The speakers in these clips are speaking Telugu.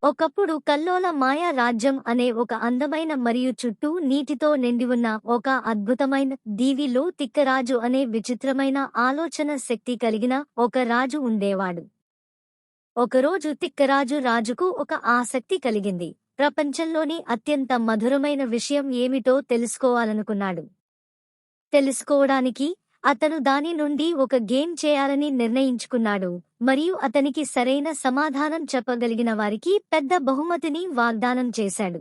ఒకప్పుడు కల్లోల మాయా రాజ్యం అనే ఒక అందమైన మరియు చుట్టూ నీటితో నిండి ఉన్న ఒక అద్భుతమైన దీవిలో తిక్కరాజు అనే విచిత్రమైన ఆలోచన శక్తి కలిగిన ఒక రాజు ఉండేవాడు. ఒకరోజు తిక్కరాజు రాజుకు ఒక ఆసక్తి కలిగింది. ప్రపంచంలోని అత్యంత మధురమైన విషయం ఏమిటో తెలుసుకోవాలనుకున్నాడు. తెలుసుకోవడానికి అతను దాని నుండి ఒక గేమ్ చేయాలని నిర్ణయించుకున్నాడు మరియు అతనికి సరైన సమాధానం చెప్పగలిగిన వారికి పెద్ద బహుమతిని వాగ్దానం చేశాడు.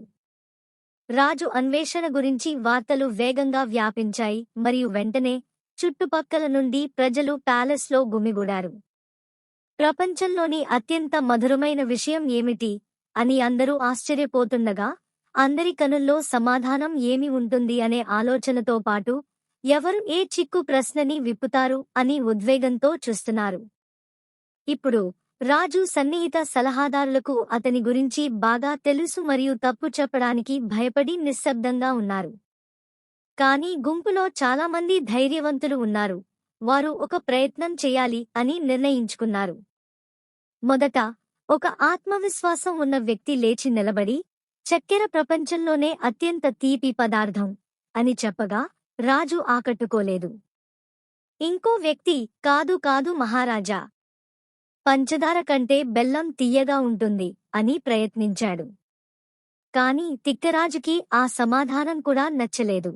రాజు అన్వేషణ గురించి వార్తలు వేగంగా వ్యాపించాయి మరియు వెంటనే చుట్టుపక్కల నుండి ప్రజలు ప్యాలెస్లో గుమిగూడారు. ప్రపంచంలోని అత్యంత మధురమైన విషయం ఏమిటి అని అందరూ ఆశ్చర్యపోతుండగా, అందరి కనుల్లో సమాధానం ఏమి ఉంటుంది అనే ఆలోచనతో పాటు ఎవరు ఏ చిక్కు ప్రశ్నని విప్పుతారు అని ఉద్వేగంతో చూస్తున్నారు. ఇప్పుడు రాజు సన్నిహిత సలహాదారులకు అతని గురించి బాగా తెలుసు మరియు తప్పు చెప్పడానికి భయపడి నిశ్శబ్దంగా ఉన్నారు. కానీ గుంపులో చాలామంది ధైర్యవంతులు ఉన్నారు. వారు ఒక ప్రయత్నం చేయాలి అని నిర్ణయించుకున్నారు. మొదట ఒక ఆత్మవిశ్వాసం ఉన్న వ్యక్తి లేచి నిలబడి, చక్కెర ప్రపంచంలోనే అత్యంత తీపి పదార్థం అని చెప్పగా రాజు ఆకట్టుకోలేదు. ఇంకో వ్యక్తి, కాదు కాదు మహారాజా, పంచదార కంటే బెల్లం తియ్యగా ఉంటుంది అని ప్రయత్నించాడు. కాని తిక్కరాజుకి ఆ సమాధానం కూడా నచ్చలేదు.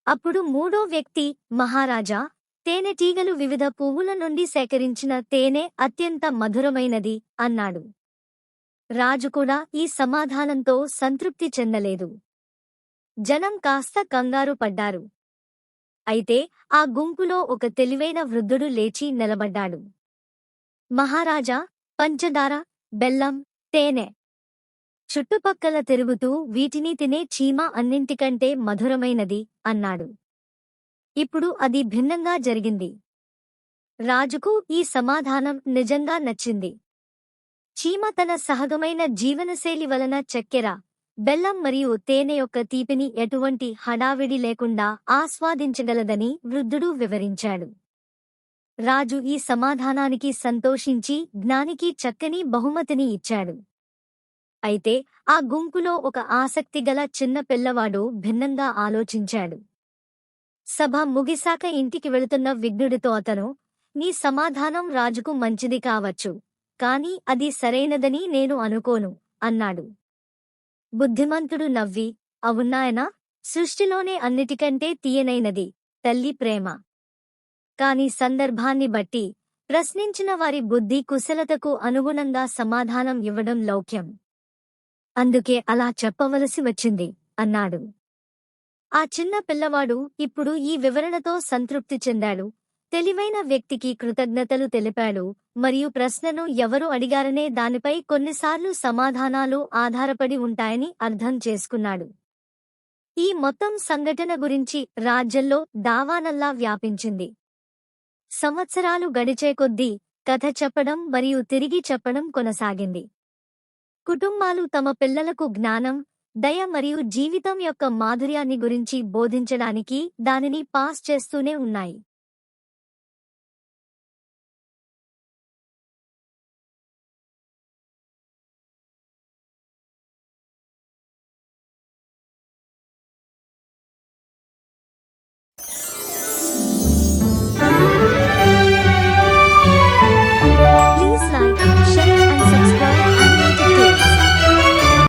అప్పుడు మూడో వ్యక్తి, మహారాజా, తేనెటీగలు వివిధ పువ్వుల నుండి సేకరించిన తేనె అత్యంత మధురమైనది అన్నాడు. రాజు కూడా ఈ సమాధానంతో సంతృప్తి చెందలేదు. జనం కాస్త కంగారు పడ్డారు. అయితే ఆ గుంపులో ఒక తెలివైన వృద్ధుడు లేచి నిలబడ్డాడు. మహారాజా, పంచదార, బెల్లం, తేనె చుట్టుపక్కల తిరుగుతూ వీటిని తినే చీమ అన్నింటికంటే మధురమైనది అన్నాడు. ఇప్పుడు అది భిన్నంగా జరిగింది. రాజుకు ఈ సమాధానం నిజంగా నచ్చింది. చీమ తన సహజమైన జీవనశైలి వలన చక్కెర, బెల్లం మరియు తేనె యొక్క తీపిని ఎటువంటి హడావిడి లేకుండా ఆస్వాదించగలదని వృద్ధుడు వివరించాడు. రాజు ఈ సమాధానానికి సంతోషించి జ్ఞానికి చక్కని బహుమతిని ఇచ్చాడు. అయితే ఆ గుంపులో ఒక ఆసక్తిగల చిన్న పిల్లవాడు భిన్నంగా ఆలోచించాడు. సభ ముగిశాక ఇంటికి వెళుతున్న విఘ్నుడితో అతను, నీ సమాధానం రాజుకు మంచిది కావచ్చు, కాని అది సరైనదని నేను అనుకోను అన్నాడు. బుద్ధిమంతుడు నవ్వి, అవునాయనా, సృష్టిలోనే అన్నిటికంటే తీయనైనది తల్లి ప్రేమ. కాని సందర్భాన్ని బట్టి ప్రశ్నించిన వారి బుద్ధి కుశలతకు అనుగుణంగా సమాధానం ఇవ్వడం లౌక్యం. అందుకే అలా చెప్పవలసి వచ్చింది అన్నాడు. ఆ చిన్న పిల్లవాడు ఇప్పుడు ఈ వివరణతో సంతృప్తి చెందాడు. తెలివైన వ్యక్తికి కృతజ్ఞతలు తెలిపాడు మరియు ప్రశ్నను ఎవరు అడిగారనే దానిపై కొన్నిసార్లు సమాధానాలు ఆధారపడి ఉంటాయని అర్థం చేసుకున్నాడు. ఈ మొత్తం సంఘటన గురించి రాజ్యంలో దావానల్లా వ్యాపించింది. సంవత్సరాలు గడిచే కొద్దీ కథ చెప్పడం మరియు తిరిగి చెప్పడం కొనసాగింది. కుటుంబాలు తమ పిల్లలకు జ్ఞానం, దయ మరియు జీవితం యొక్క మాధుర్యాన్ని గురించి బోధించడానికి దానిని పాస్ చేస్తూనే ఉన్నాయి.